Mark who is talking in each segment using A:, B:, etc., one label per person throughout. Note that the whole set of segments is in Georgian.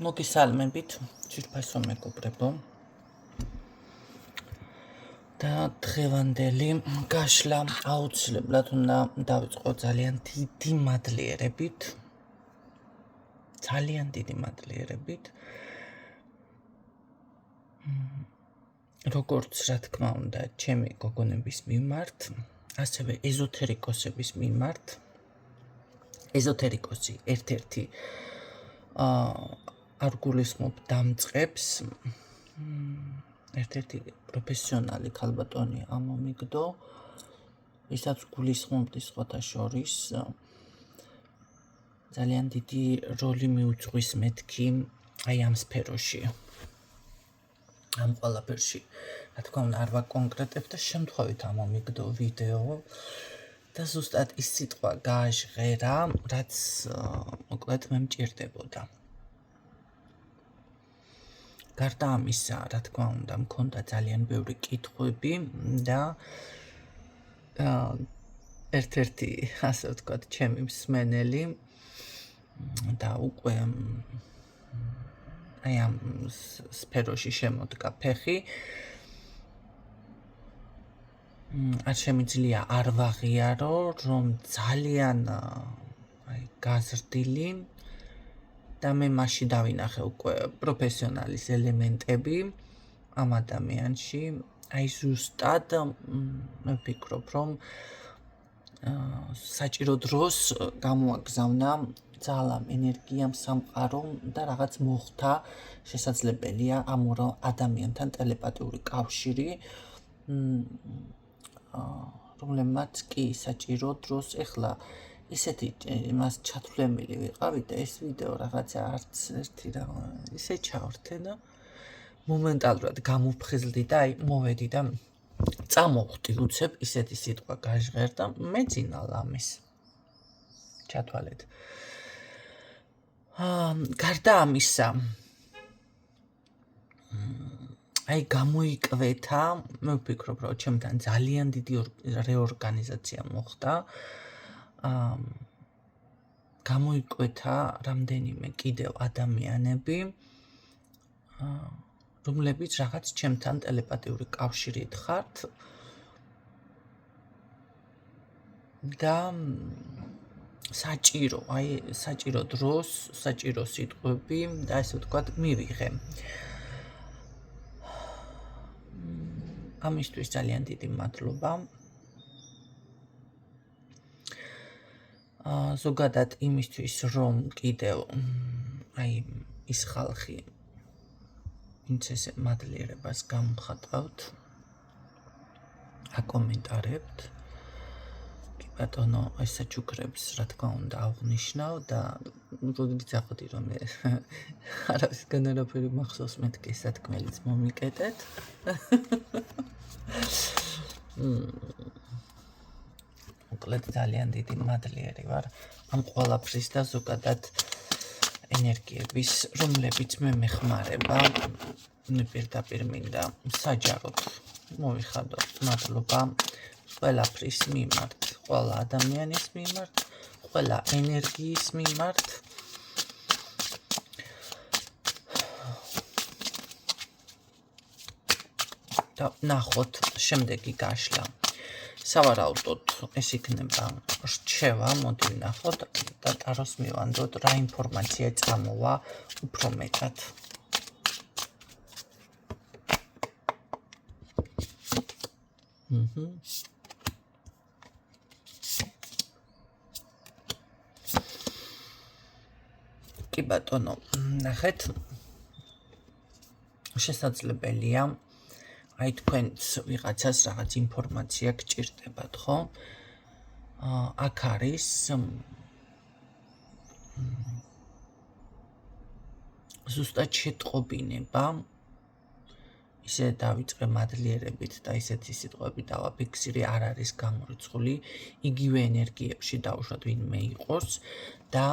A: მოგესალმებით, ძვირფასო მეგობრებო და დღევანდელი გაშლა აუცილებლად უნდა დავიწყო ძალიან დიდი მადლიერებით, როგორც რა თქმა უნდა ჩემი გოგონების მიმართ, ასევე ეზოთერიკოსების მიმართ. ეზოთერიკოსი ერთ-ერთი არ გულისხმობ დამწყებს, ერთ-ერთი პროფესიონალი ქალბატონი ამომიგდო, ვისაც გულისხმობდი სხვათა შორის, ძალიან დიდი როლი მიუძღვის მეთქი აი ამ სფეროში, ამ ყველაფერში. რა თქმა უნდა, არ ვაკონკრეტებ და შემთხვევით ამომიგდო ვიდეო და ზუსტად ის სიტყვა გააჟღერა, რაც მოკლედ მე მჭირდებოდა. გარდა ამისა, რა თქმა უნდა, მქონდა ძალიან ბევრი კითხვები და ერთ-ერთი, ასე ვთქვათ, ჩემი მსმენელი და უკვე აი ამ სფეროში შემოდგა ფეხი, არ შემიძლია არ ვაღიარო, რომ ძალიან გაზრდილი და მე მასში დავინახე უკვე პროფესიონალის ელემენტები ამ ადამიანში. აი ზუსტად მე ვფიქრობ, რომ საჭირო დროს გამოაგზავნა ძალამ, ენერგიამ, სამყარომ და რაღაც მოხდა, შესაძლებელია ამ ორ ადამიანთან ტელეპათიური კავშირი, რომლებმაც კი საჭირო დროს ეხლა ისეთი მას ჩათვლემილი ვიყავი და ეს ვიდეო რაღაცა არც ერთი რა ისე ჩავრთე და მომენტალურად გამოფხიზლდი და აი მოვედი და წამოვხდი უცებ ისეთი სიტყვა გაჟღერდა მეძინა ლამის. ჩათვალეთ. გარდა ამისა, აი გამოიკვეთა, მე ვფიქრობ, რომ ჩემთან ძალიან დიდი რეორგანიზაცია მოხდა. გამოიკვეთა რამდენიმე კიდევ ადამიანები, რომლებიც რაღაც ჩემთან ტელეპათიური კავშირით ხართ და საჭირო დროს, საჭირო სიტყვები და ასე ვთქვათ, მივიღე. ამისთვის ძალიან დიდი მადლობა. ზოგადად იმისთვის, რომ კიდევ აი ის ხალხი ვინც ესე მადლიერებას გამხატავთ, აკომენტარებთ. კი ბატონო, ეს საჩუქრებს რა თქმა უნდა აღნიშნავ და როდესაც ახოდი რომ არავისგან არაფერი მახსოვს, მეთქე სათქმელიც მომიკეტეთ. მოკლედ ძალიან დიდი მადლიერი ვარ ამ ყველაფრის და ზოგადად ენერგიების, რომლებიც მე მეხმარება, პირდაპირ მინდა საჯაროდ მოვიხადო მადლობა ყველაფრის მიმართ, ყველა ადამიანის მიმართ, ყველა ენერგიის მიმართ. და ნახოთ შემდეგი გაშლა. სავარაუდოდ ეს იქნება რჩევა, მოდი ვნახოთ და ტაროს მივანდოთ, რა ინფორმაცია წამოვა უფრო მეტად. კი ბატონო, ნახეთ, შესაძლებელია აი თქვენც ვიღაცას რაღაც ინფორმაცია გჭირდებათ, ხო? აქ არის ზუსტად შეტყობინება, ისე დავიწყე მადლიერებით და ისეთი სიტყვები დავაფიქსირე, არ არის გამორიცხული, იგივე ენერგიებში დავუშვათ ვინმე იყოს და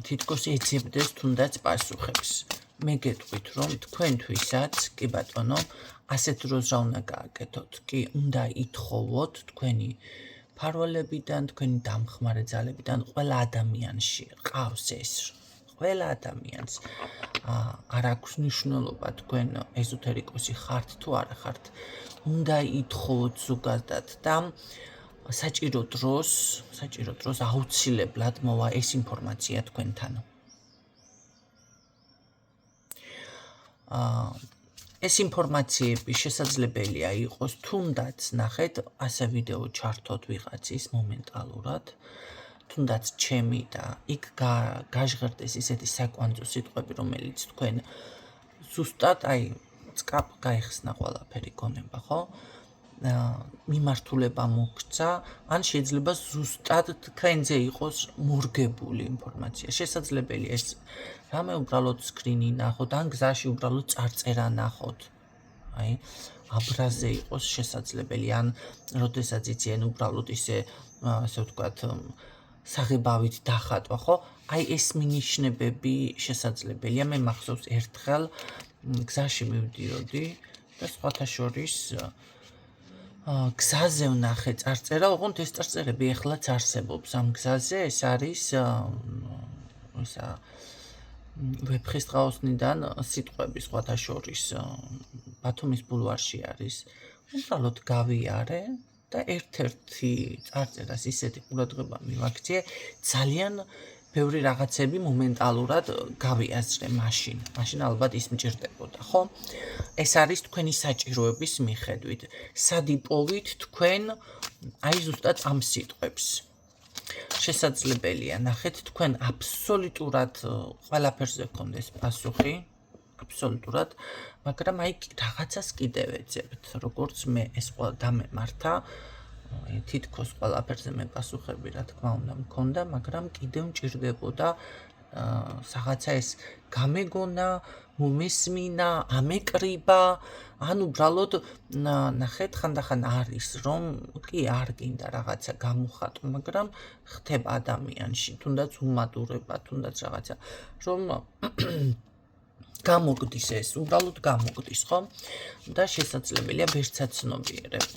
A: თითქოს ეძებდეს თუნდაც პასუხებს. მე გეტყვით, რომ თქვენთვისაც, კი ბატონო, ასეთ დროს რა უნდა გააკეთოთ? კი, უნდა ითხოვოთ თქვენი ფარვალებიდან, თქვენი დამხმარე ძალებიდან, ყველა ადამიანში ყავს ეს, ყველა ადამიანს არ აქვს მნიშვნელობა თქვენ ეზოთერიკოსი ხართ თუ არა ხართ. უნდა ითხოვოთ ზოგადად და საჭირო დროს აუცილებლად მოვა ეს ინფორმაცია თქვენთან. ეს ინფორმაციები შესაძლებელია იყოს თუნდაც ნახეთ ასე ვიდეო ჩართოთ ვიღაცის მომენტალურად, თუნდაც ჩემი და იქ გაჟღერდეს ისეთი საკვანძო სიტყვები, რომელიც თქვენ ზუსტად წკაპ გაიხსნა ყველაფერი გონება, ხო? მიმართულება მოგცა, ან შეიძლება ზუსტად თქვენზე იყოს მორგებული ინფორმაცია. შესაძლებელია ეს რამე უბრალოდ სკრინი ნახოთ, ან გზაში უბრალოდ წარწერა ნახოთ. აბრაზე იყოს შესაძლებელი, ან როდესაც იციან უბრალოდ ისე ვთქვათ, საღებავით დახატვა, ხო? ეს მინიშნებები შესაძლებელია. მე მახსოვს ერთხელ გზაში მივდიოდი და სხვათა შორის გზაზე ვნახე წარწერა, ოღონდ ეს წარწერები ეხლაც არსებობს ამ გზაზე, ეს არის ვეფხისტყაოსნიდან სიტყვები სხვათა შორის ბათუმის ბულვარში არის. უბრალოდ გავიარე და ერთ-ერთი წარწერას ისეთი ყურადღება მივაქციე, ძალიან ბევრი რაღაცები მომენტალურად გავიაზრე მაშინ ალბათ ის მჭირდებოდა, ხო? ეს არის თქვენი საჭიროების მიხედვით. სად იპოვით თქვენ ზუსტად ამ სიტყვებს? შესაძლებელია ნახეთ თქვენ აბსოლუტურად ყველაფერზე გქონდეს პასუხი, აბსოლუტურად, მაგრამ რაღაცას კიდევ ეძებთ, როგორც მე ეს დამემართა, თითქოს ყველაფერზე მე პასუხები რა თქმა უნდა მქონდა, მაგრამ კიდევ მჭირდებოდა რაღაცა ეს გამეგონა, მომესმინა, ამეკრიბა, ან უბრალოდ ნახეთ ხანდახან არის რომ კი არ გინდა რაღაცა გამოხატო, მაგრამ ხდება ადამიანში, თუნდაც უმადურება, თუნდაც რაღაცა, რომ გამოგდის ეს, უბრალოდ გამოგდის, ხო? და შესაძლებელია ვერცად ცნობიერებთ.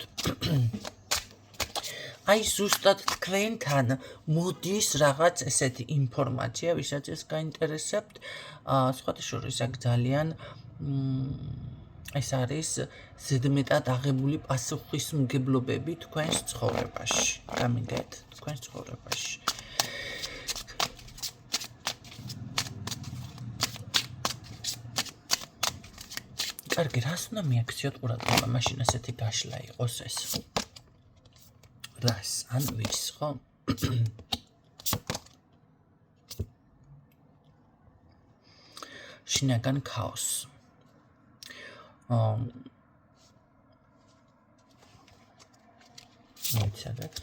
A: ზუსტად თქვენთან მოდის რაღაც ესეთი ინფორმაცია, ვისაც ეს გაინტერესებთ, სხვათა შორის აქ ძალიან ეს არის ზედმეტად აღებული პასუხისმგებლობები თქვენს ცხოვრებაში. გამიგეთ, თქვენს ცხოვრებაში. კარგი, რას უნდა მიაქციოთ ყურადღება, მაშინ ასეთი გაშლა იყოს ეს. რას, ან ვის, ხო? შინაგან ქაოსს. მოიცადეთ.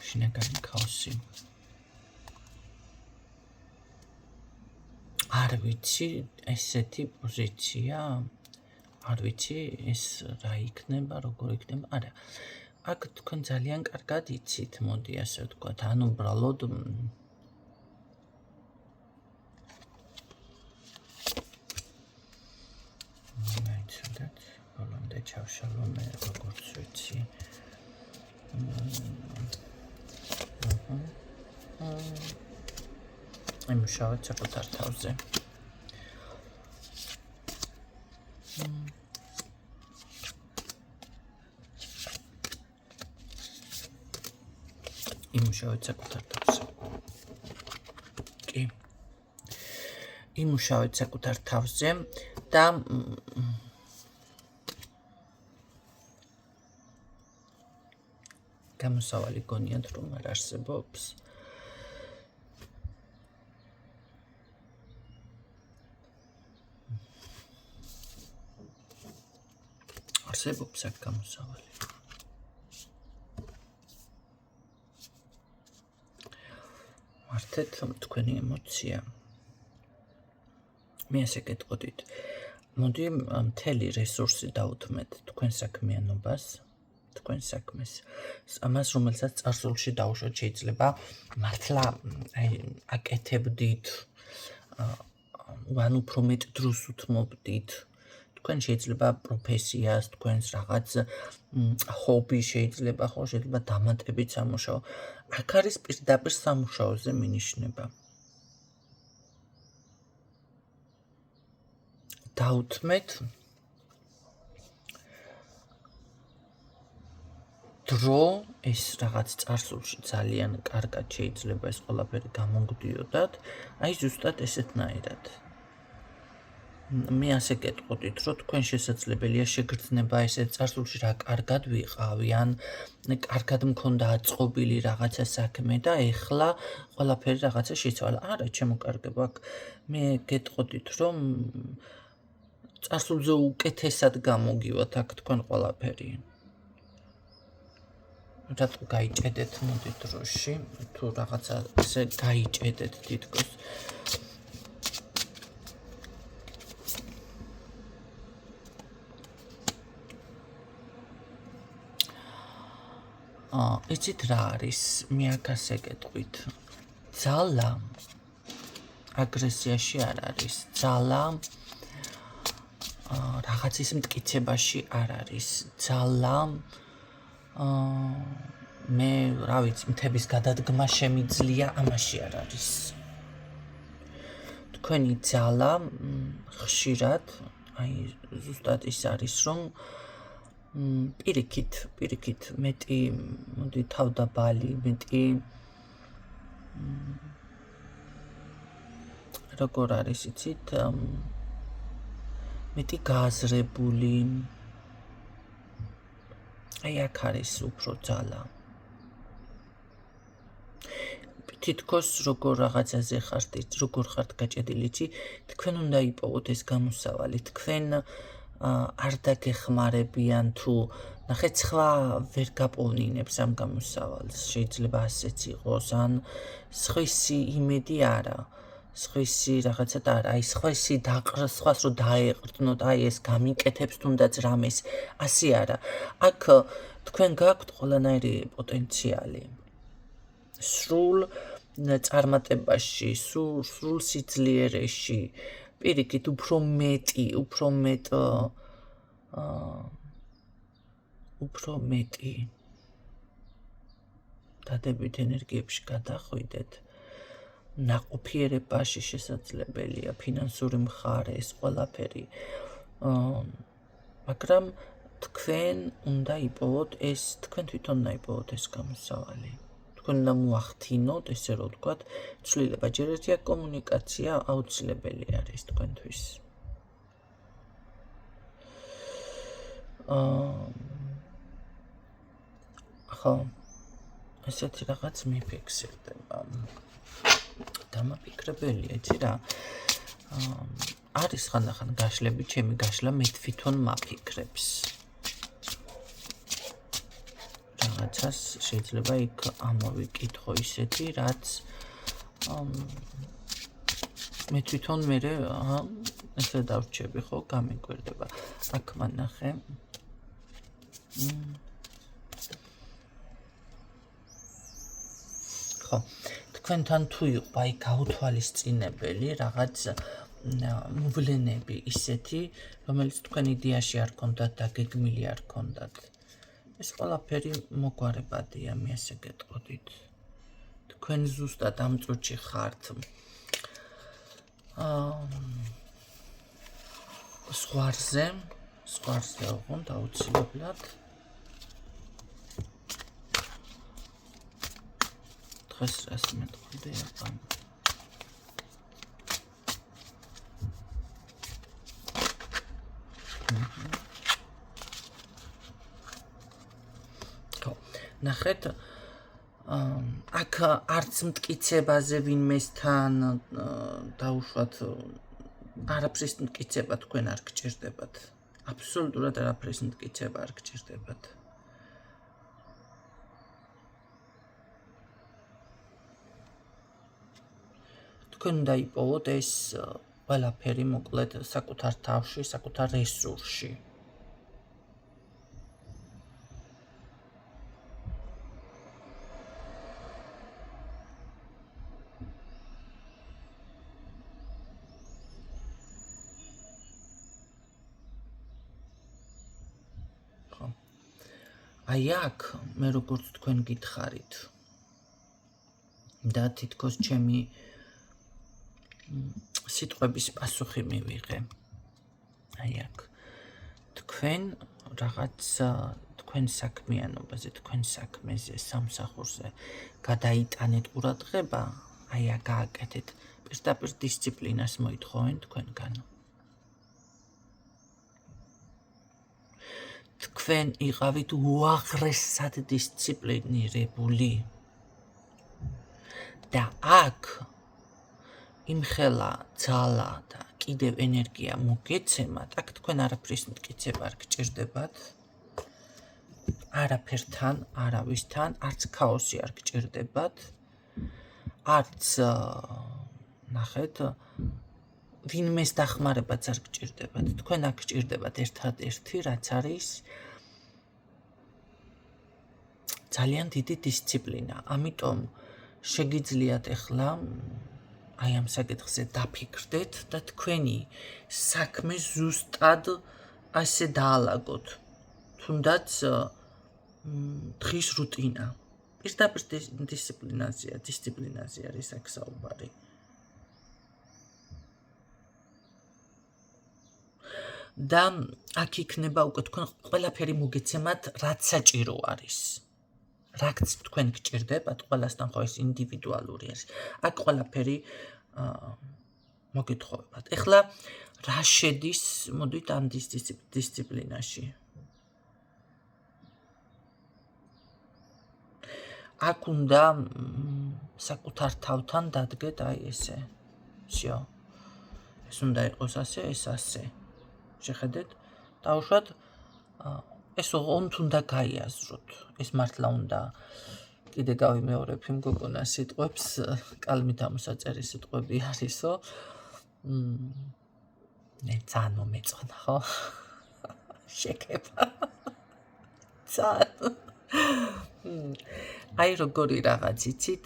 A: შინაგანი ქაოსი. არ ვიცი ესეთი პოზიცია, არ ვიცი ეს რა იქნება, როგორ იქნება, არა. აქ თქვენ ძალიან კარგად იცით, მოდი ასე ვთქვათ, ან უბრალოდ მეცადეთ, ბოლომდე ჩავშალო მე როგორც ვიცი. იმუშავეთ საკუთარ თავზე. იმუშავეთ საკუთარ თავზე. კი. იმუშავეთ საკუთარ თავზე და გამოსავალი გონიათ რომ არ არსებობს. არსებობს აქ გამოსავალი. მართეთ თქვენი ემოცია. მე ასე გეტყოდით. მოდი მთელი რესურსი დავუთმეთ თქვენ საქმიანობას, თქვენ საქმეს. ამას რომელსაც წარსულში დაუშვათ შეიძლება მართლა აკეთებდით ან უფრო მეტ დროს უთმობდით. თქვენ შეიძლება პროფესიას, თქვენს რაღაც ჰობი შეიძლება, ხო, შეიძლება დამატებით სამუშაო. აქ არის პირდაპირ სამუშაოზე მინიშნება. დაუთმეთ დრო, ეს რაღაც წარსულში ძალიან კარგად შეიძლება ეს ყველაფერი გამოგდიოდათ, აი ზუსტად ესეთნაირად. მე ასე გეტყოდით, რომ თქვენ შესაძლებელია შეგრძნება ესე წარსულში რა კარგად ვიყავი, ან კარგად მქონდა აწყობილი რაღაცა საქმე და ეხლა ყველაფერი რაღაცა შეცვალა. არა, ჩემო კარგებო, აქ მე გეტყოდით, რომ წარსულზე უკეთესად გამოგივათ აქ თქვენ ყველაფერი. რატო გაიჭედეთ მოდი დროში, თუ რაღაცა ესე გაიჭედეთ თითქოს. იცით რა არის? მე აქ ასე გეტყვით. ძალა აგრესიაში არ არის. ძალა რაღაცის მტკიცებაში არ არის. ძალა მე რა ვიცი, მთების გადადგმა შემიძლია, ამაში არ არის. თქვენი ძალა ხშირად, აი ზუსტად ის არის, რომ პირიქით მეტი მოდი თავდაბალი, მეტი როგორ არის იცით, მეტი გააზრებული. აი აქ არის უფრო ძალა. თითქოს როგორ რაღაცაზე ხართ, როგორ ხართ გაჭედილი, თქვენ უნდა იპოვოთ ეს გამოსავალი, თქვენ არ დაგეხმარებიან თუ ნახეთ სხვა ვერ გაპოვნინებს ამ გამოსავალს, შეიძლება ასეც იყოს, ან სხვისი იმედი არა, სხვისი რაღაცა და არა, აი სხვისი სხვას რო დაეყრდნოთ, აი ეს გამიკეთებს თუნდაც რამეს, ასე არა. აქ თქვენ გაქვთ ყველანაირი პოტენციალი. სრულ წარმატებაში, სრულ სიძლიერეში, პირიქით უფრო მეტი დადებით ენერგიებში გადახვიდეთ. ნაყოფიერებაში შესაძლებელია, ფინანსური მხარე, ეს ყველაფერი. მაგრამ თქვენ უნდა იპოვოთ ეს, თქვენ თვითონ უნდა იპოვოთ ეს გამოსავალი. თქვენ უნდა მოახდინოთ, ესე რომ ვთქვათ, ცვლილება. ჯერ ერთია კომუნიკაცია აუცილებელი არის თქვენთვის. ხო, ესეთი რაღაც მიფიქსირდება. დამაფიქრებელია, იცი რა. არის ხანდახან გაშლები, ჩემი გაშლა მე თვითონ მაფიქრებს. რაღაცას შეიძლება იქ ამოვიკითხო ისეთი, რაც მე თვითონ მე ესე დავრჩები, ხო, გამიკვირდება. აქ მანახე. ხო, თქვენთან თუ იყო აი გაუთვალისწინებელი რაღაც მოვლენები ისეთი, რომელიც თქვენ იდეაში არ გქონდათ და გეგმილი არ გქონდათ. ეს ყველაფერი მოგვარებადია, მე ასე გეტყოდით. თქვენ ზუსტად ამ წუთში ხართ. ზღვარზე ოღონდ აუცილებლად. დღეს რას მეტყოდე აბა. ნახეთ, აქ არც მტკიცებაზე ვინმესთან დაუშვათ, არაფრის მტკიცება თქვენ არ გჭირდებათ. აბსოლუტურად არაფრის მტკიცება არ გჭირდებათ. თქვენ უნდა იპოვოთ ეს ყველაფერი მოკლედ საკუთარ თავში, საკუთარ რესურსში. აი აქ მე როგორც თქვენ გითხარით და თითქოს ჩემი სიტყვების პასუხი მივიღე. აი აქ თქვენ რაღაც თქვენ საქმიანობაზე, თქვენ საქმეზე, სამსახურზე გადაიტანეთ ყურადღება, აი აქ გააკეთეთ პირდაპირ დისციპლინას მოითხოვენ თქვენგან. თქვენ იყავით უაღრესად დისციპლინირებული და აქ იმხელა ძალა და კიდევ ენერგია მოგეცემათ, აქ თქვენ არაფრის მტკიცება არ გჭირდებათ, არაფერთან, არავისთან, არც ქაოსი არ გჭირდებათ, არც ნახეთ, ვინმეს დახმარებაც არ გჭირდებათ, თქვენ აქ გჭირდებათ ერთადერთი, რაც არის ძალიან დიდი დისციპლინა, ამიტომ შეგიძლიათ ახლა აი ამ საკითხზე დაფიქრდეთ და თქვენი საქმე ზუსტად ასე დაალაგოთ. თუნდაც დღის რუტინა. პირდაპირ დისციპლინაზე არის აქ საუბარი. და აქ იქნება უკვე თქვენ ყველაფერი მოგეცემათ, რაც საჭირო არის. რაც თქვენ გჭირდებათ, ყველასთან ხო ეს ინდივიდუალური არის. აქ ყველაფერი მოგეთხოვებათ. ეხლა რა შედის, მოდით ამ დისციპლინაში? აქ უნდა საკუთარ თავთან დადგეთ აი ესე. всё. ეს უნდა იყოს ასე, ეს ასე. შეხედეთ? დავუშვათ ეს ოღონდ უნდა გაიაზროთ. ეს მართლა უნდა კიდე გავიმეორებ იმ გოგონას სიტყვებს, კალმით ამოსაწერი სიტყვები არისო. მე ძალიან მომეწონა, ხო? შეკება. ძალიან. აი როგორი რაღაც იცით,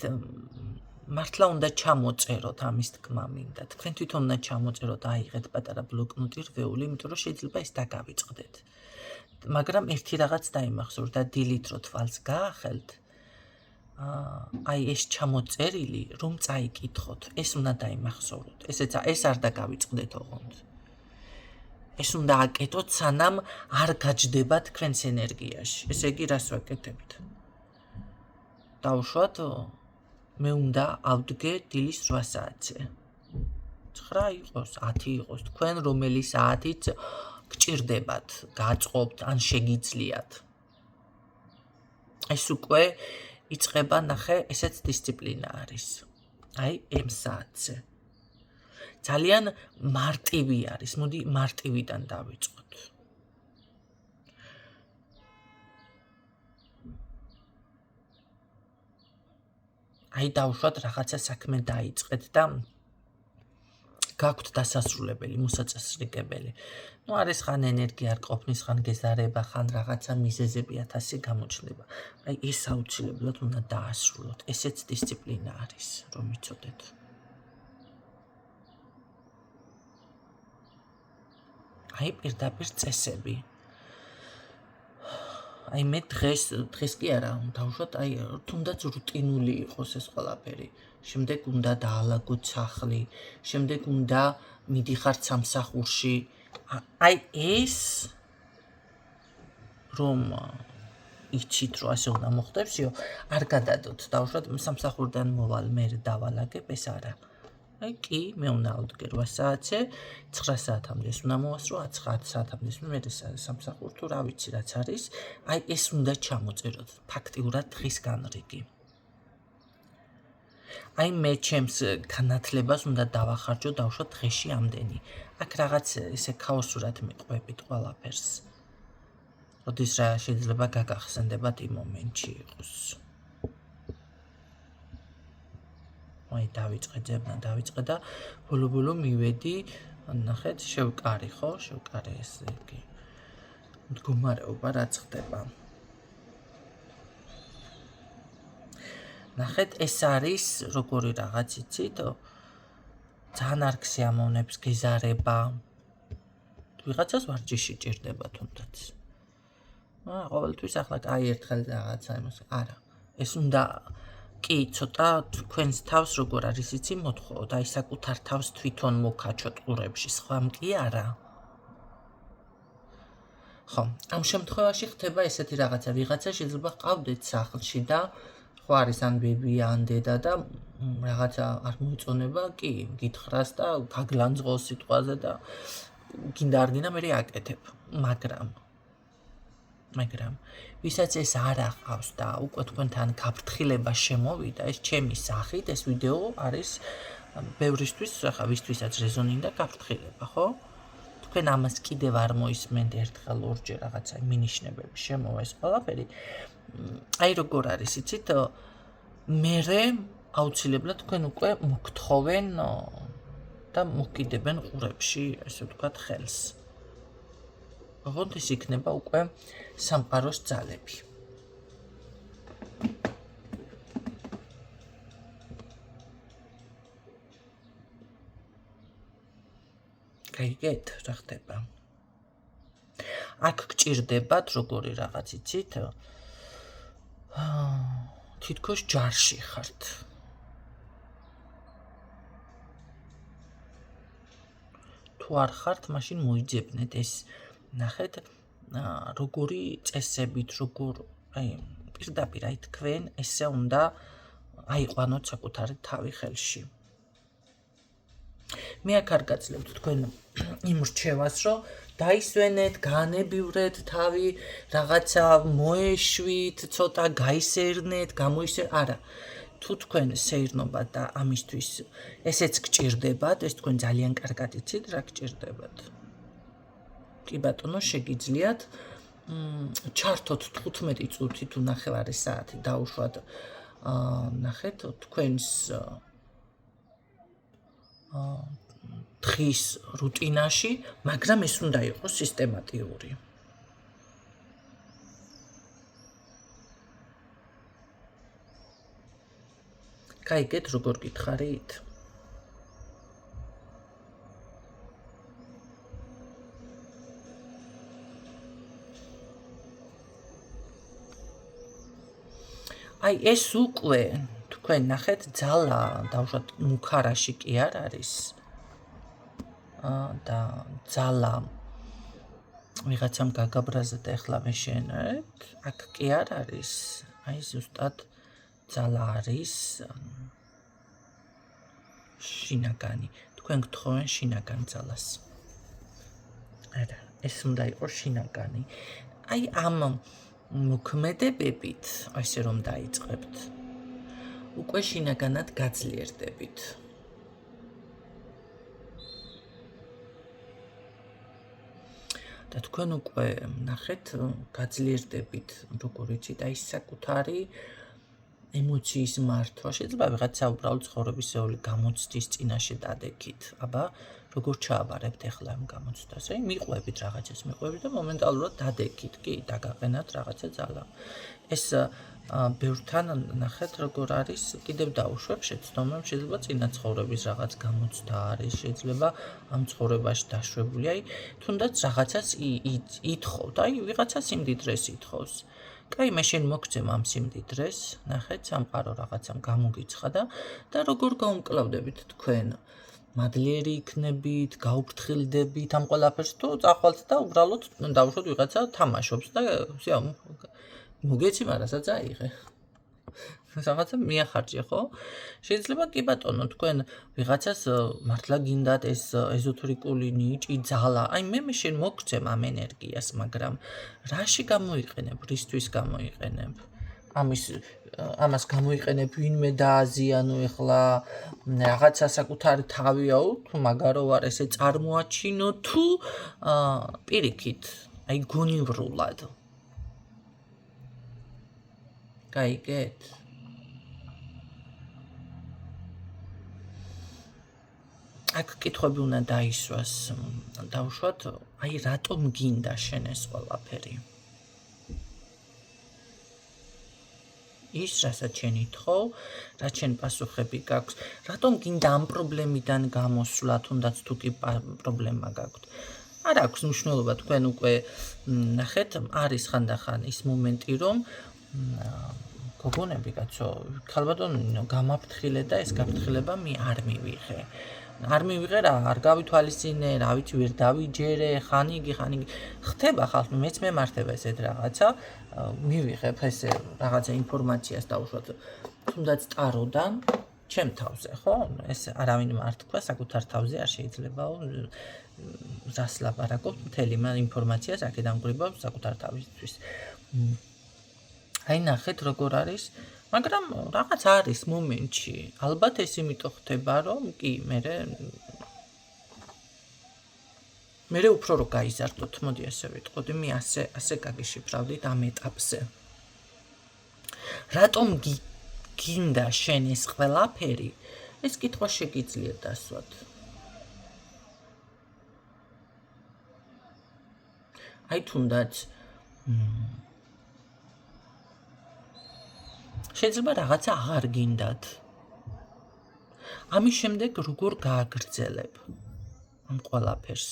A: მართლა უნდა ჩამოწეროთ ამის თქმა მინდა. თქვენ თვითონ უნდა ჩამოწეროთ, აიღეთ პატარა ბლოკნოტი რვეული, იმიტომ რომ შეიძლება ეს დაგავიწყდეთ. მაგრამ ერთი რაღაც დაიმახსოვროთ და დილით რო თვალს გაახელთ, აი ეს ჩამოწერილი რომ წაიკითხოთ, ეს უნდა დაიმახსოვროთ. ეს არ დაგავიწყდეთ ოღონდ. ეს უნდა აკეთოთ, სანამ არ გაჯდება თქვენს ენერგიაში. ესე იგი, რას ვაკეთებთ? დავუშვათ, მე უნდა ავდგე დილის 8 საათზე. 9 იყოს, 10 იყოს, თქვენ რომელი საათით გჭირდებათ, გაწყობთ, ან შეგიძლიათ. ეს უკვე იწყება, ნახე, ესეც დისციპლინა არის. აი, M საათზე. ძალიან მარტივი არის, მოდი მარტივიდან დავიწყოთ. აი, დავუშვათ, რაღაცა საქმე დაიწყეთ და გაქვთ დასასრულებელი, მოსაწესრიგებელი. ნუ არის ხან ენერგია არ ყოფნის, ხან გეზარება, ხან რაღაცა მიზეზები 1000 გამოჩნდება. აი, ეს აუცილებლად უნდა დაასრულოთ. ესეც დისციპლინა არის, რომ იცოდეთ. აი, პირდაპირ წესები. აი, მე დღეს კი არა, დავუშვათ, აი, თუნდაც რუტინული იყოს ეს ყველაფერი. შემდეგ უნდა დაალაგოთ სახლი, შემდეგ უნდა მიდიხართ სამსახურში. აი, ეს რომ იცით, რომ ასე უნდა მოხდებსიო, არ გადადოთ. დავუშვათ, სამსახურიდან მოვალ, მე დავალაგებ, ეს არა. აი, კი, მე უნდა ავდგე 8 საათზე, 9 საათამდე ეს უნდა მოვასწრო, 9 საათამდე მე სამსახურ თუ რა ვიცი რაც არის. აი, ეს უნდა ჩამოწეროთ, ფაქტიურად დღის განრიგი. აი, მე ჩემს განათლებას უნდა დავახარჯო, დავუშვათ დღეში ამდენი. აქ რაღაც ესე ქაოსურად მიყვებით ყველაფერს. როდის რა შეიძლება გაგახსენდებათ იმ მომენტში იყოს. აი, დავიწყე და ბოლო მივედი, ნახეთ, შევკარი, ხო? შევკარი ესე იგი. მდგომარეობა რაც ხდება. ნახეთ, ეს არის როგორი რაღაც იცით? ძალიან არ გსიამოვნებს გეზარება. ვიღაცას ვარჯიში ჭირდება თუნდაც. ყოველთვის ახლა კაი ერთხელ რაღაცა იმას არა ეს უნდა კი ცოტა თქვენს თავს როგორ არის იცი მოთხოვოთ აი საკუთარ თავს თვითონ მოგაჩოთ ყურებში სხვამ კი არა ხო ამ შემთხვევაში ხდება ესეთი რაღაცა ვიღაცა შეიძლება ყავდეთ სახლში და ხო არის ან ბებია ან დედა და რაღაცა არ მოიწონება კი გითხრას და გაგლანძღოს სიტყვაზე და გინდა არ გინდა მე აკეთებ მაგრამ ვისაც ეს არ აყავს და უკვე თქვენთან გაფრთხილება შემოვიდა ეს ჩემი სახით ეს ვიდეო არის ბევრისთვის ახლა ვისთვისაც რეზონინდა გაფრთხილება ხო თქვენ ამას კიდევ არ მოისმენთ ერთხელ ორჯერ რაღაცა მინიშნებები შემოვა ეს ყველაფერი აი როგორ არის იცით მერე აუცილებლად თქვენ უკვე მოგთხოვენ და მოგკიდებენ ყურებში ესე ვთქვათ ხელს ოღონდ ის იქნება უკვე სამყაროს ძალები გაიგეთ რა ხდება აქ გჭირდებათ როგორი რაღაც იცით თითქოს ჯარში ხართ თუ არ ხართ მაშინ მოიძებნეთ ეს ნახეთ როგორი წესებით როგორ აი პირდაპირ აი თქვენ ესე უნდა აიყვანოთ საკუთარი თავი ხელში მე აქ არ გაძლევთ თქვენ იმ რჩევას რომ დაისვენეთ, განებივრეთ თავი, რაღაცა მოეშვით, ცოტა გაისერნეთ, არა. თუ თქვენ სეირნობათ და ამისთვის ესეც გჭირდებათ, ეს თქვენ ძალიან კარგად იცით, რა გჭირდებათ. კი ბატონო, შეგიძლიათ ჩართოთ 15 წუთი თუ 9 საათი დაუშვათ ნახეთ თქვენს დღის რუტინაში, მაგრამ ეს უნდა იყოს სისტემატიური. გაიგეთ როგორ გითხარით? აი ეს უკვე თქვენ ნახეთ ძალა დავუშვათ მუქარაში კი არ არის და ძალა ვიღაცამ გაგაბრაზა და ეხლა მეშენეთ აქ კი არ არის აი ზუსტად ძალა არის შინაგანი თქვენ გთხოვენ შინაგან ძალას არა ეს უნდა იყოს შინაგანი აი ამ მოქმედებებით ასე რომ დაიწყებთ უკვე შინაგანად გაძლიერდებით და თქვენ უკვე ნახეთ გაძლიერდებით როგორ იცით აი საკუთარი ემოციის მართვა შეიძლება ვიღაცა უბრალოდ ცხოვრებისეული გამოცდის წინაშე დადექით აბა როგორ ჩააბარებთ ახლა ამ გამოცდას აი მიყვებით რაღაცას მიყვებით და მომენტალურად დადექით კი დაგაყენათ რაღაცა ძალა ეს ბევრთან ნახეთ როგორ არის კიდევ დაუშვებ შეცდომებს შეიძლება წინა ცხოვრების რაღაც გამოცდა არის შეიძლება ამ ცხოვრებაში დაშვებული აი თუნდაც რაღაცას ითხოვთ აი ვიღაცა სიმდიდრეს ითხოვს კაი მე შენ მოგცემ ამ სიმდიდრეს ნახეთ სამყარო რაღაცამ გამოგიცხადა და როგორ გაუმკლავდებით თქვენ მადლიერი იქნებით გაუფრთხილდებით ამ ყველაფერს თუ წახვალთ და უბრალოდ დავუშვათ ვიღაცა თამაშობს და მოგეცი მარასაც აიღე რაღაცა მიახარჯე ხო შეიძლება კი ბატონო თქვენ ვიღაცას მართლა გინდათ ეს ეზოთერიკული ნიჭი ძალა აი მე შენ მოგცემ ამ ენერგიას მაგრამ რაში გამოიყენებ რისთვის გამოიყენებ ამას გამოიყენებ ვინმე დააზიანო ეხლა რაღაცა საკუთარი თავიაო თუ მაგარო ვარ ესე წარმოაჩინო თუ პირიქით აი გონივრულად გაიგეთ აქ კითხვები უნდა დაისვას დავუშვათ აი რატომ გინდა შენ ეს ყველაფერი ის რასაც შენ ითხოვ რაც შენ პასუხები გაქვს რატომ გინდა ამ პრობლემიდან გამოსვლა თუნდაც თუ კი პრობლემა გაქვთ არ აქვს მნიშვნელობა, თქვენ უკვე ნახეთ, არის ხანდახან ის მომენტი, რომ გოგონები კაცო, ქალბატონო გამაფრთხილე და ეს გაფრთხილება მე არ მივიღე. არ მივიღე რა, არ გავითვალისწინე, რა ვიცი, ვერ დავიჯერე, ხანი იგი. ხდება ხალხ, მეც მემართება ესეთ რაღაცა, მივიღებ ესე რაღაცა ინფორმაციას დავუშვათ, თუნდაც ტაროდან, ჩემ თავზე, ხო? ეს არავინ არ თქვა, საკუთარ თავზე არ შეიძლებაო რას ლაპარაკობ, მთელი ინფორმაციას აქედან გვგრიბავ საკუთარ თავისთვის. აი ნახეთ როგორ არის, მაგრამ რაღაც არის მომენტში. ალბათ ეს იმიტომ ხდება, რომ კი მე უფრო რო გაიზარდოთ, მოდი ასე ვიტყოდი, მე ასე გაგიშიფრავდით ამ ეტაპზე. რატომ გინდა შენ ეს ყველაფერი? ეს კითხვა შეგიძლიათ დასვათ. აი თუნდაც შეიძლება რაღაცა აღარ გინდათ. ამის შემდეგ როგორ გააგრძელებ ამ ყველაფერს?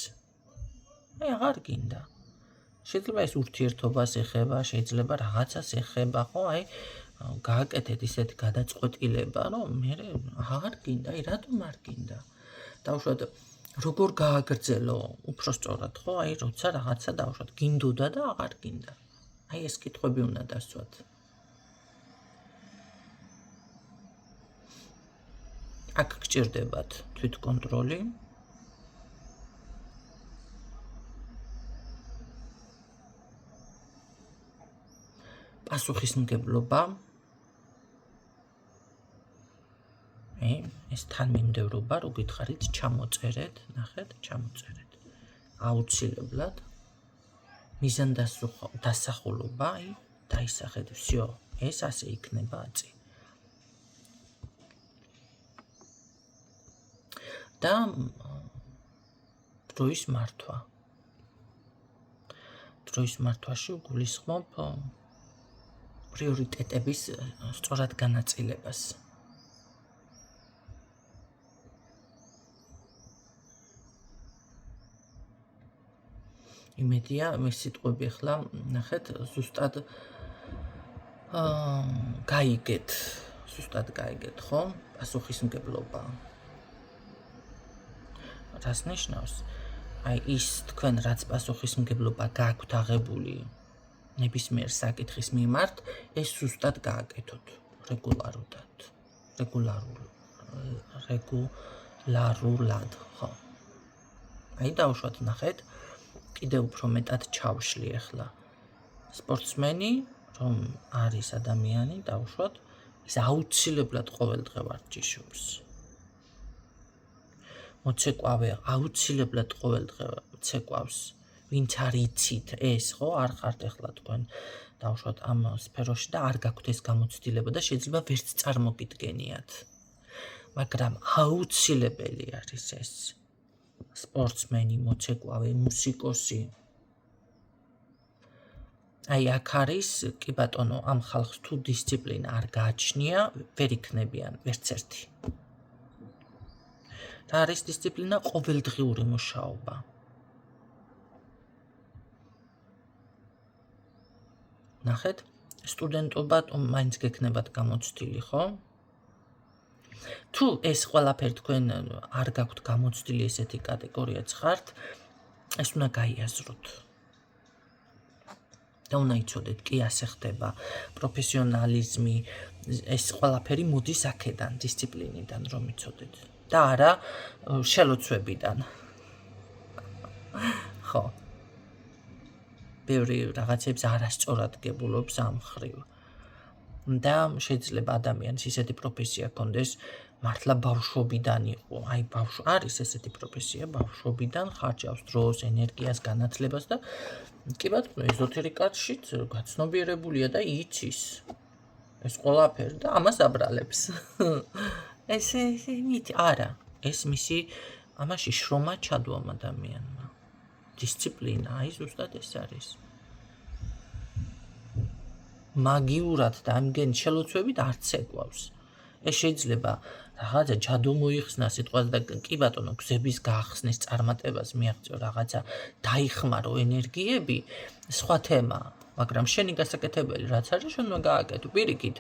A: აი აღარ გინდა. შეიძლება ეს ურთიერთობას ეხება, შეიძლება რაღაცას ეხება, ხო? აი გააკეთეთ ისეთი გადაწყვეტილება, რომ მე აღარ გინდა, აი რატომ არ გინდა? დავუშვათ როგორ გააგრძელო უფრო სწორად, ხო? აი როცა რაღაცა დავუშვათ გინდოდა და აღარ გინდა. აი ეს კითხვები უნდა დასვათ. აქ გჭირდებათ თვითკონტროლი. პასუხისმგებლობა. ეს თანმიმდევრობა, რო გითხარით, ჩამოწერეთ, ნახეთ, ჩამოწერეთ. აუცილებლად მიზანდასახულობა, აი, დაისახეთ, всё, ეს ასე იქნება აწი. და დროის მართვა. დროის მართვაში გულისხმობ პრიორიტეტების სწორად განაწილებას. იმედია, მე სიტყვები ახლა ნახეთ, ზუსტად გაიგეთ, ხო? პასუხისმგებლობა. რას ნიშნავს? აი ის თქვენ რაც პასუხისმგებლობა გაქვთ აღებული ნებისმიერ საკითხის მიმართ, ეს ზუსტად გააკეთოთ რეგულარულად, ხო? აი დავუშვათ, ნახეთ, კიდევ უფრო მეტად ჩავშლი ახლა. სპორტსმენი, რომ არის ადამიანი, დავუშვათ, ის აუცილებლად ყოველდღე ვარჯიშობს. მოცეკვავე აუცილებლად ყოველდღე ცეკვავს. ვინც არ იცით ეს, ხო, არ ხართ ახლა თქვენ დავუშვათ ამ სფეროში და არ გაქვთ ეს გამოცდილება და შეიძლება ვერც წარმოგიდგენიათ. მაგრამ აუცილებელი არის ეს. სპორტსმენი, მოცეკვავე, მუსიკოსი. აი აქ არის, კი ბატონო, ამ ხალხს თუ დისციპლინა არ გააჩნია, ვერ იქნებიან ვერც ერთი. და არის დისციპლინა ყოველდღიური მუშაობა. ნახეთ, სტუდენტობა მაინც გექნებათ გამოცდილი, ხო? თუ ეს ყველაფერი თქვენ არ გაქვთ გამოცდილი ესეთი კატეგორიაც ხართ, ეს უნდა გაიაზროთ. და უნდა იცოდეთ, კი ასე ხდება პროფესიონალიზმი, ეს ყველაფერი მოდის აქედან, დისციპლინიდან, რომ იცოდეთ. და არა შელოცვებიდან. ხო. ბევრი რაღაცებს არასწორად გებულობს ამ მხრივ. და შეიძლება ადამიანს ისეთი პროფესია ჰქონდეს, მართლა ბავშვობიდან იყო. აი არის ესეთი პროფესია, ბავშვობიდან ხარჯავს დროს, ენერგიას, განათლებას და კი ბატონო, ეზოთერიკაშიც გაცნობიერებულია და იცის ეს ყველაფერი და ამას აბრალებს. ეს არა, ეს მისი ამაში შრომა ჩადო ამ ადამიანმა. დისციპლინა, აი ზუსტად ეს არის. მაგიურად და ამგენ შელოცვებით არც ეკვავს. ეს შეიძლება რაღაცა ჯადო მოიხსნა სიტყვაზე და კი ბატონო გზების გახსნის წარმატებას მიაღწიო რაღაცა დაიხმარო ენერგიები, სხვა თემაა. მაგრამ შენი გასაკეთებელი რაც არის, შენ უნდა გააკეთო. პირიქით,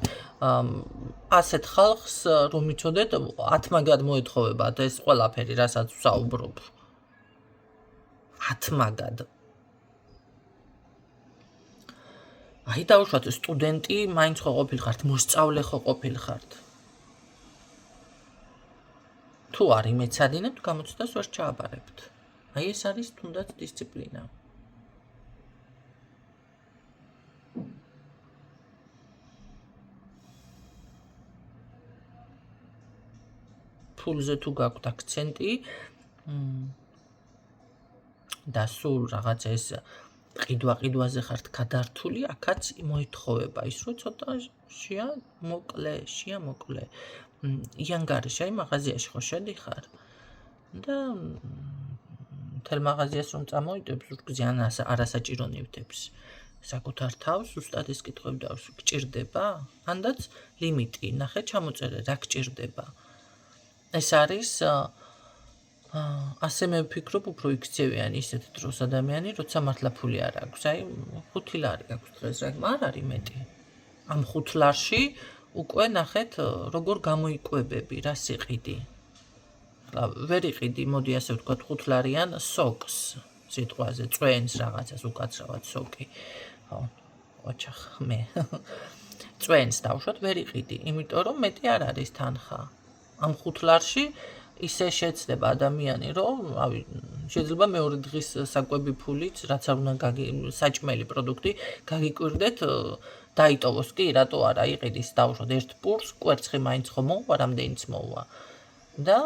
A: ასეთ ხალხს რომ იცოდეთ, 10 მაგად მოეთხოვებათ ეს ყველაფერი, რასაც ვსაუბრობ. 10 მაგად. აი დაუშვათ სტუდენტი, მაინც ხო ყოფილხართ, მოსწავლე ხო ყოფილხართ. თუ არ იმეცადინებთ, გამოცდას ვერ ჩააბარებთ. აი ეს არის თუნდაც დისციპლინა. ფულზე თუ გაქვთ აქცენტი და სულ რაღაც ეს ყიდვა-ყიდვაზე ხართ გადართული, აქაც მოითხოვება ის, რომ ცოტა მოკლე. იანგარიში, აი მაღაზიაში ხო შედიხარ და მთელ მაღაზიას რომ წამოიდებ, ზურგზე არასაჭირო ნივთებს. საკუთარ თავს ზუსტად ის კითხვები დავსვი, გჭირდება? ანდაც ლიმიტი, ნახე ჩამოწერე, რა გჭირდება? ეს არის ასე მე ვფიქრობ, უფრო იქცევიანი ისეთ დროს ადამიანი, როცა მართლა ფული არ აქვს. აი 5 ლარი აქვს დღეს, რა არ არის მეტი. ამ 5 ლარში უკვე ნახეთ, როგორ გამოიკვებები, რა სიყიდი. ხლა ვერ იყიდი, მოდი ასე ვთქვათ, 5 ლარიან სოკს, სიტყვაზე, წვენს რაღაცას უკაცრავად სოკი. ხო, ოჩახ მე. წვენს დავუშვათ, ვერ იყიდი, იმიტომ რომ მეტი არ არის თანხა. ამ 5 ლარში ისე შეცდება ადამიანი, რომ შეიძლება მეორე დღის საკვები ფულით, რაც არ უნდა საჭმელი პროდუქტი, გაგიკვირდეთ, დაიტოვოს კი, რატო არა იყიდის დავუშვათ 1 პურს, კვერცხი მაინც ხო მოუვა, რამდენიც მოუვა. და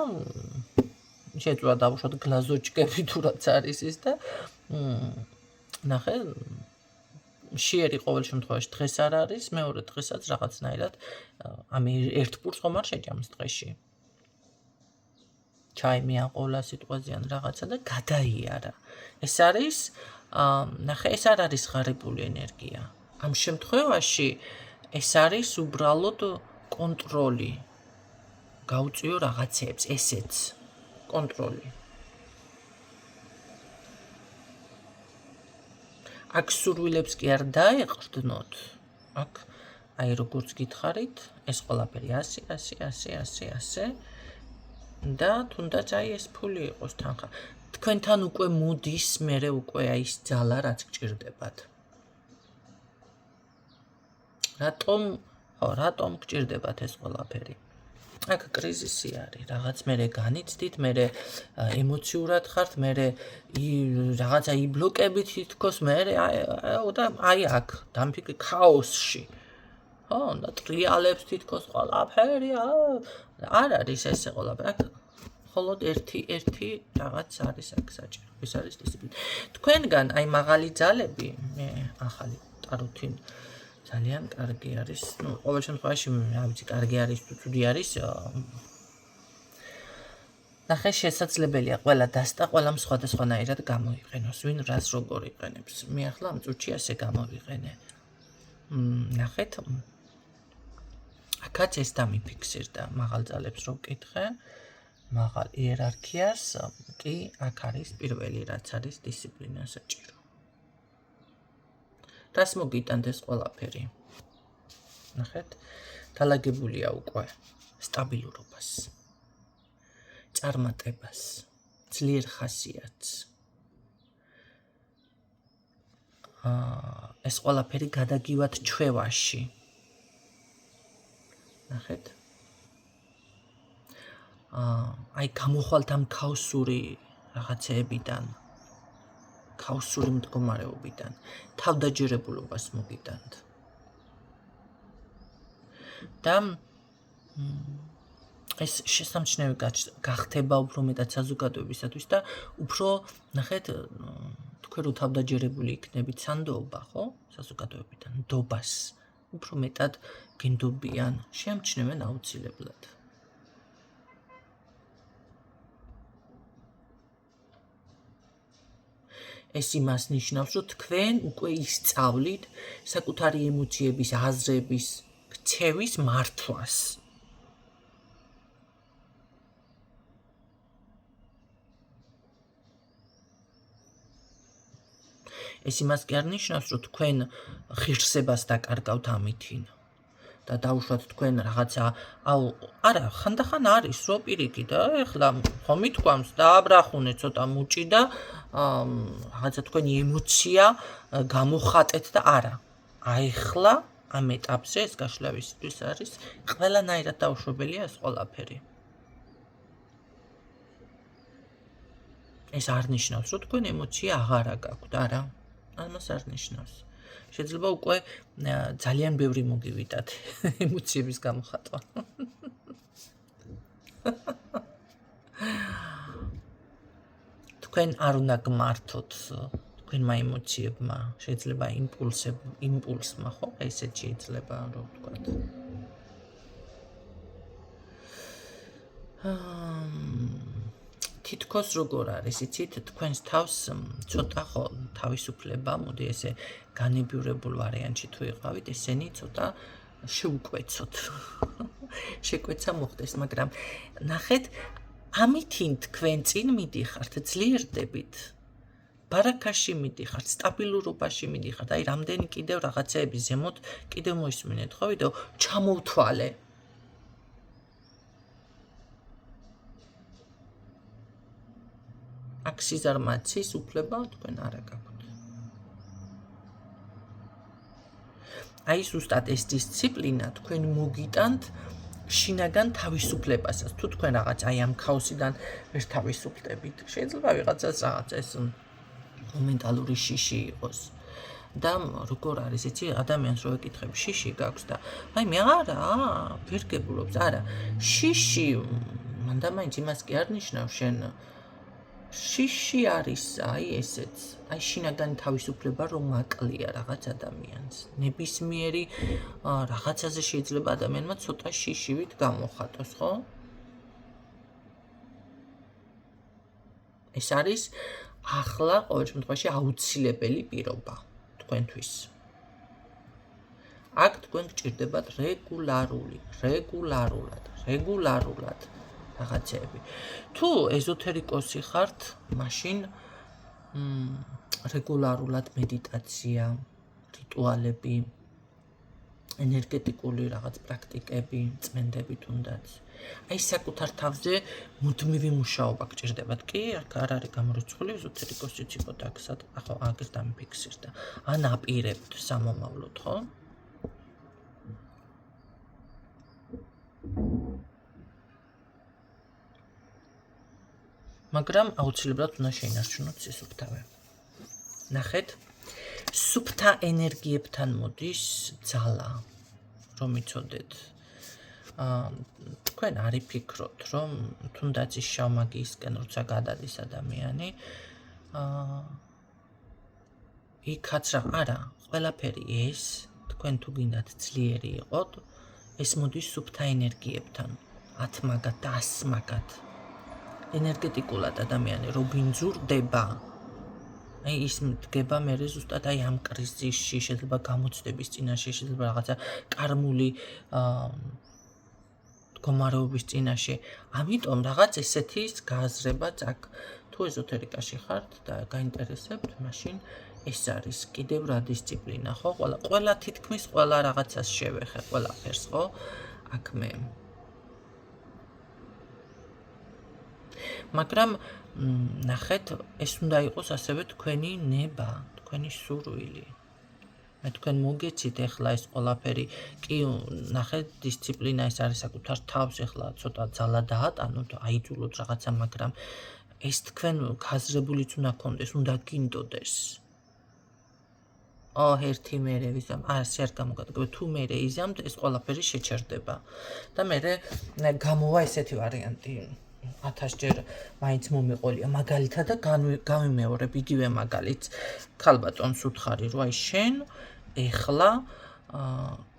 A: შეწვა დავუშვათ გლაზოჩკები თუ რაც არის ის და ნახე შიერი ყოველ შემთხვევაში დღეს არ არის, მეორე დღესაც რაღაცნაირად ამ 1 პურს ხომ არ შეჭამს დღეში. ჩაი მიაყოლა სიტყვაზე ან რაღაცა და გადაიარა. ეს არის, ნახე, ეს არ არის ღარიბული ენერგია. ამ შემთხვევაში ეს არის უბრალოდ კონტროლი. გაუწიო რაღაცებს, ესეც კონტროლი. აქ სურვილებს კი არ დაეყრდნოთ. აქ აი როგორც გითხარით, ეს ყველაფერი 100 და თუნდაც აი ეს ფული იყოს თანხა. თქვენთან უკვე მოდის, მერე უკვე აი ის ძალა რაც გჭირდებათ. რატომ გჭირდებათ ეს ყველაფერი? აქ კრიზისი არის, რაღაც მერე განიცდით, მერე ემოციურად ხართ, მერე რაღაცა იბლოკებით თითქოს, მერე და აი აქ დამფიქრი ქაოსში. ხო, და ტრიალებს თითქოს ყველაფერი, არ არის ესე ყველაფერი. აქ მხოლოდ ერთი რაღაც არის აქ საჭირო. ეს არის დისციპლინა. თქვენგან აი მაღალი ძალები, მე ახალი ტაროთი ძალიან კარგი არის. ნუ ყოველ შემთხვევაში რა ვიცი, კარგი არის თუ ცუდი არის. ნახე შესაძლებელია ყველა დასტა, ყველამ სხვადასხვანაირად გამოიყენოს, ვინ რას როგორ იყენებს. მე ახლა ამ წუთში ასე გამოვიყენე. ნახეთ. აქაც ეს დამიფიქსირდა მაღალ ძალებს რო ვკითხე. მაღალ იერარქიას კი აქ არის პირველი რაც არის დისციპლინა საჭირო. რას მოგიტანთ ეს ყველაფერი? ნახეთ, დალაგებულია უკვე სტაბილურობას, წარმატებას, ძლიერ ხასიათს. ეს ყველაფერი გადაგივათ ჩვევაში. ნახეთ. აი გამოხვალთ ამ ქაოსური რაღაცეებიდან, ქაოსური მდგომარეობიდან, თავდაჯერებულობას მოგიტანთ. და ეს შესამჩნევი გახდება უფრო მეტად საზოგადოებისათვის და უფრო, ნახეთ, თქვენ რო თავდაჯერებული იქნებით სანდოობა, ხო? საზოგადოებიდან ნდობას უფრო მეტად გინდობიან, შეამჩნევენ აუცილებლად. ეს იმას ნიშნავს, რომ თქვენ უკვე ისწავლით საკუთარი ემოციების, აზრების, ქცევის მართვას. ეს იმას კი არ ნიშნავს, რომ თქვენ ღირსებას დაკარგავთ ამითინ. და დაუშვათ თქვენ რაღაცა, არა, ხანდახან არის, რო პირიქი და ეხლა ხომ მithქვამს დააბრახუნე ცოტა მუჭი და რაღაცა თქვენი ემოცია გამოხატეთ და არა. აიხლა ამ ეტაპზე ეს გაშლავისთვის არის ყველანაირად დაუშვებელია ეს ყველაფერი. ეს არ ნიშნავს, რომ თქვენ ემოცია აღარა გაქვთ, არა. ამას არ ნიშნავს. შეიძლება უკვე ძალიან ბევრი მოგივიდათ ემოციების გამოხატვა. თქვენ არ უნდა გმართოთ თქვენმა ემოციებმა, შეიძლება იმპულსმა, ხო? ესეც შეიძლება რომ ვთქვათ. თითქოს როგორ არის, იცით, თქვენს თავს ცოტა ხო თავისუფლება, მოდი ესე განებიურებულ ვარიანტში თუ იყავით, ესენი ცოტა შეუკვეცოთ. შეკვეცა მოხდეს, მაგრამ ნახეთ, ამითინ თქვენ წინ მიდიხართ, ძლიერდებით. ბარაქაში მიდიხართ, სტაბილურობაში მიდიხართ, აი რამდენი კიდევ რაღაცეები ზემოთ კიდევ მოისმინეთ, ხო, ვიდეო ჩამოვთვალე. აქ სიზარმაცის უფლება თქვენ არა გაქვთ. აი ზუსტად ეს დისციპლინა თქვენ მოგიტანთ შინაგან თავისუფლებასაც. თუ თქვენ რაღაც აი ამ ქაოსიდან ვერ თავისუფლდებით, შეიძლება ვიღაცას რაღაც ეს მომენტალური შიში იყოს. და როგორ არის, იცი, ადამიანს რო ეკითხებ, შიში გაქვს და აი მე არა, ვერ გებულობს, არა. შიში მანდა მაინც იმას კი არ ნიშნავს შენ შიში არის აი ესეც, აი შინაგანი თავისუფლება რომ მაკლია რაღაც ადამიანს. ნებისმიერი რაღაცაზე შეიძლება ადამიანმა ცოტა შიშივით გამოხატოს, ხო? ეს არის ახლა ყოველ შემთხვევაში აუცილებელი პირობა თქვენთვის. აქ თქვენ გჭირდებათ რეგულარულად რაღაცეები. თუ ეზოთერიკოსი ხართ, მაშინ რეგულარულად მედიტაცია, რიტუალები, ენერგეტიკული რაღაც პრაქტიკები, წმენდები თუნდაც. აი საკუთარ თავზე მუდმივი მუშაობა გჭირდებათ. კი, აქ არ არის გამორიცხული ეზოთერიკოსიც იყო და ახლა აგერ დამიფიქსირდა. ან აპირებთ სამომავლოდ, ხო? მაგრამ აუცილებლად უნდა შეინარჩუნოთ სისუფთავე. ნახეთ, სუფთა ენერგიებთან მოდის ძალა, რომ იცოდეთ. თქვენ არ იფიქროთ, რომ თუნდაც ის შავმაგიისკენ როცა გადადის ადამიანი, იქაც რა არა, ყველაფერი ეს, თქვენ თუ გინდათ ძლიერი იყოთ, ეს მოდის სუფთა ენერგიებთან, 10 მაგად და 100 მაგად. ენერგეტიკულად ადამიანი რო ბინძურდება, აი ის მდგება მე ზუსტად აი ამ კრიზისში, შეიძლება გამოცდების წინაშე, შეიძლება რაღაცა კარმული მდგომარეობის წინაშე. ამიტომ რაღაც ესეთის გააზრებაც აქ თუ ეზოთერიკაში ხართ და გაინტერესებთ, მაშინ ეს არის კიდევ რა დისციპლინა, ხო? ყველა თითქმის ყველა რაღაცას შევეხე, ყველაფერს, ხო? აქ მე მაგრამ ნახეთ, ეს უნდა იყოს ასევე თქვენი ნება, თქვენი სურვილი. მე თქვენ მოგეცით ეხლა ეს ყველაფერი, კი ნახეთ, დისციპლინა ეს არის საკუთარ თავს, ეხლა ცოტა ძალა დაატანოთ, აიძულოთ რაღაცა, მაგრამ ეს თქვენ გაზრებულიც უნდა გქონდეს, უნდა გინდოდეს. ერთი მერე ვიზამ, ასე არ გამოგადგება, თუ მერე იზამთ, ეს ყველაფერი შეჩერდება. და მერე გამოვა ესეთი ვარიანტი. 1000 ჯერ მაინც მომეყოლია მაგალითად და გავიმეორებ იგივე მაგალითს. ქალბატონს უთხარი, რომ აი შენ ეხლა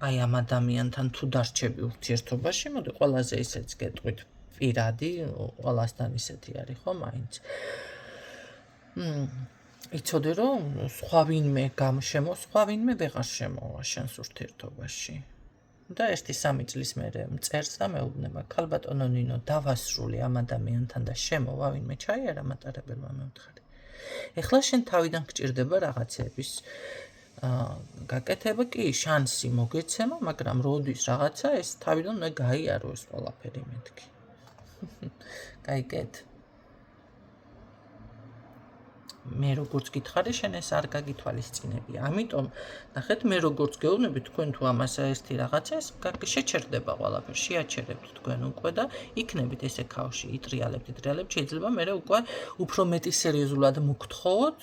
A: აი ამ ადამიანთან თუ დარჩები ურთიერთობაში, მოდი ყველაზე ისეც გეტყვით პირადი, ყველასთან ისეთი არის ხო მაინც. იცოდე რომ სხვა ვინმე ვეღარ შემოვა შენს ურთიერთობაში. და 1-3 წლის მერე მწერს და მეუბნება, ქალბატონო ნინო, დავასრულე ამ ადამიანთან და შემოვა ვინმე ჩაიარა მატარებელმა, მე ვთხარი. ეხლა შენ თავიდან გჭირდება რაღაცების გაკეთება, კი შანსი მოგეცემა, მაგრამ როდის რაღაცა ეს თავიდან უნდა გაიარო ეს ყველაფერი მეთქი. გაიგეთ? მე როგორც გითხარი, შენ ეს არ გაგითვალისწინებია. ამიტომ ნახეთ, მე როგორც გეუბნები, თქვენ თუ ამას ერთი რაღაცა ეს შეჩერდება ყველაფერი, შეაჩერებთ თქვენ უკვე და იქნებით ესე ქავში, იტრიალებთ, შეიძლება მე უკვე უფრო მეტი სერიოზულად მოგთხოვოთ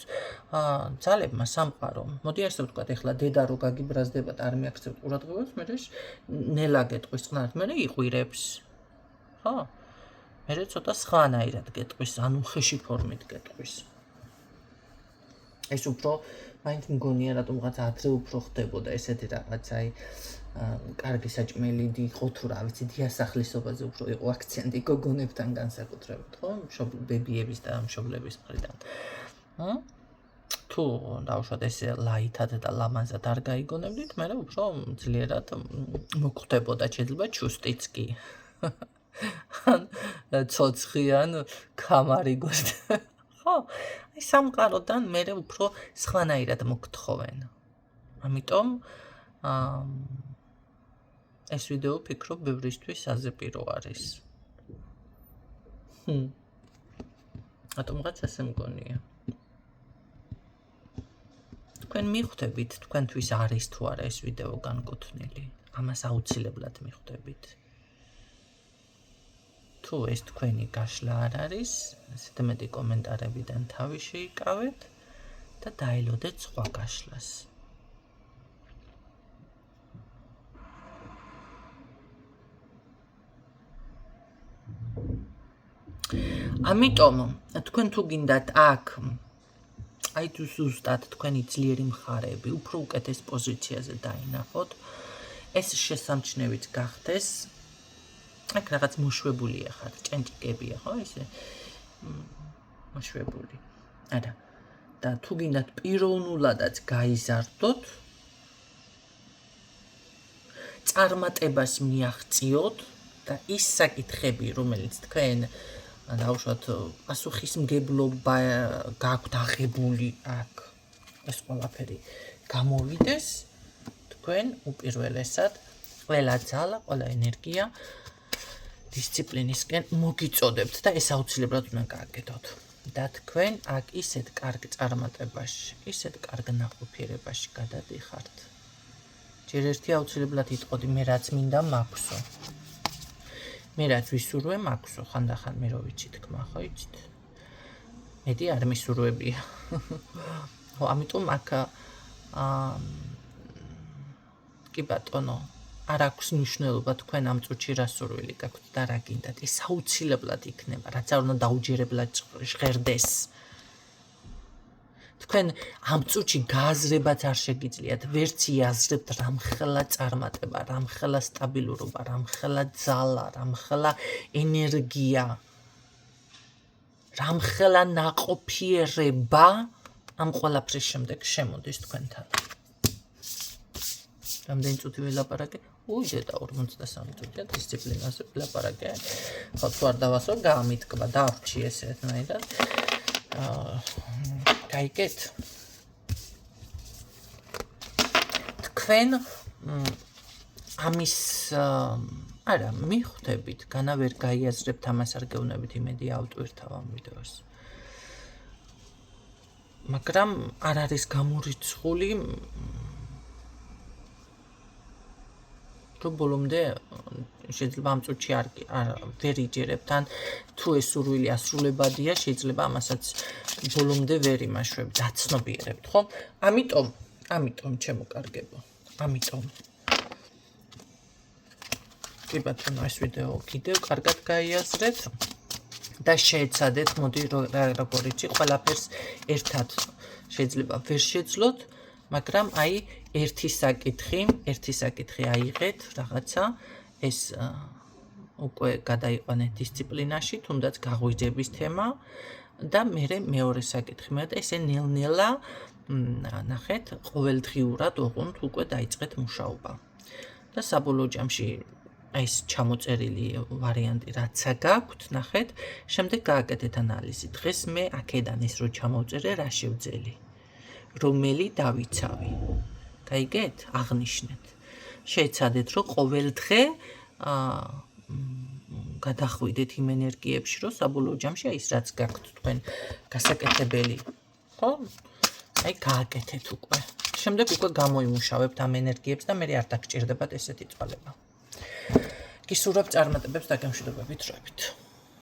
A: ძალებმა სამყარომ. მოდი ასე ვთქვათ, ეხლა დედა რო გაგიბრაზდება და არ მიაქცევთ ყურადღებას, მე ნელა გეტყვის წყნარად, მე იყვირებს. ხო? მე ცოტა სხვანაირად გეტყვის, ანუ ხეში ფორმით გეტყვის. ეს უფრო მაინც მგონია რატომღაც ადრე უფრო ხდებოდა ესეთი რაღაც აი კარგი საჭმელი იყო თუ რა ვიცი დიასახლისობაზე უფრო იყო აქცენტი გოგონებთან განსაკუთრებით ხო ბებიების და მშობლების მხრიდან თუ დავუშვათ ესე ლაითად და ლამაზად არ გაიგონებდით მე უფრო ძლიერად მოგხვდებოდა შეიძლება ჩუსტიც კი ცოცხი ან კამარი გოსდა ხო აი სამყაროდან მე უფრო სხვანაირად მოგთხოვენ. ამიტომ ეს ვიდეო ფიქრობ ბევრისთვის საზეპირო არის. რატომღაც ასე მგონია. თქვენ მიხვდებით, თქვენთვის არის თუ არა ეს ვიდეო განკუთვნილი. ამას აუცილებლად მიხვდებით. თუ ეს თქვენი გაშლა არ არის, ესეთ მეტი კომენტარებიდან თავი შეიკავეთ და დაელოდეთ სხვა გაშლას. ამიტომ თქვენ თუ გინდათ აქ აი თუ ზუსტად თქვენი ძლიერი მხარეები უფრო უკეთეს პოზიციაზე დაინახოთ, ეს შესამჩნევით გახდეს აქ რაღაც მოშვებულია ხარ, ჭენჭიკებია, ხო, ესე მოშვებული. არა. და თუ გინდათ პიროვნულადაც გაიზარდოთ, წარმატებას მიაღწიოთ და ის საკითხები, რომელიც თქვენ დავუშვათ პასუხისმგებლობა გაქვთ აღებული აქ, ეს ყველაფერი გამოვიდეს, თქვენ უპირველესად ყველა ძალა, ყველა ენერგია დისციპლინისკენ მოგიწოდებთ და ეს აუცილებლად უნდა გააკეთოთ. და თქვენ აქ ისეთ კარგ წარმატებაში, ისეთ კარგ ნაყოფიერებაში გადადიხართ. ჯერ ერთი აუცილებლად იტყოდი, მე რაც მინდა მაქვსო. მე რაც ვისურვე მაქვსო, ხანდახან მე რო ვიცი თქმა, ხო იცით? მეტი არ მისურვებია. ხო, ამიტომ აქ კი ბატონო არ აქვს მნიშვნელობა თქვენ ამ წუთში რა სურვილი გაქვთ და რა გინდათ. ეს აუცილებლად იქნება, რაც არ უნდა დაუჯერებლად ჟღერდეს. თქვენ ამ წუთში გააზრებაც არ შეგიძლიათ, ვერც იაზრებთ რამხელა წარმატება, რამხელა სტაბილურობა, რამხელა ძალა, რამხელა ენერგია, რამხელა ნაყოფიერება ამ ყველაფრის შემდეგ შემოდის თქვენთან. რამდენი წუთი ვილაპარაკე? დედა 53 წუთია დისციპლინაზე ვილაპარაკე. ხო თუ არ დავასვა, გამიტკბა, დავრჩი ესეთნაირად. გაიგეთ? თქვენ ამის არა, მიხვდებით, განა ვერ გაიაზრებთ ამას არ გეუბნებით, იმედი ავტვირთავ ამ ვიდეოს. მაგრამ არ არის გამორიცხული რომ ბოლომდე შეიძლება ამ წუთში ვერ იჯერებთ ან თუ ეს სურვილი ასრულებადია, შეიძლება ამასაც ბოლომდე ვერ იმაშვებთ, დაცნობიერებთ, ხო? ამიტომ ჩემო კარგებო, ამიტომ კი ბატონო ეს ვიდეო კიდევ კარგად გაიაზრეთ და შეეცადეთ, მოდი როგორ იცი, ყველაფერს ერთად შეიძლება ვერ შეძლოთ, მაგრამ აი ერთი საკითხი აიღეთ რაღაცა, ეს უკვე გადაიყვანეთ დისციპლინაში, თუნდაც გაღვიძების თემა და მეორე საკითხი, ესე ნელ-ნელა ნახეთ, ყოველდღიურად ოღონდ უკვე დაიწყეთ მუშაობა. და საბოლოო ჯამში აი ეს ჩამოწერილი ვარიანტი რაცა გაქვთ, ნახეთ, შემდეგ გააკეთეთ ანალიზი. დღეს მე აქედან ის რო ჩამოვწერე, რა შევძელი? რომელი დავიცავი? გაიგეთ? აღნიშნეთ. შეეცადეთ, რომ ყოველ დღე გადახვიდეთ იმ ენერგიებში, რომ საბოლოო ჯამში აი ის რაც გაქვთ თქვენ გასაკეთებელი, ხო? აი გააკეთეთ უკვე. შემდეგ უკვე გამოიმუშავებთ ამ ენერგიებს და მე არ დაგჭირდებათ ესეთი წვალება. გისურვებ წარმატებებს და გამშვიდობებით დროებით.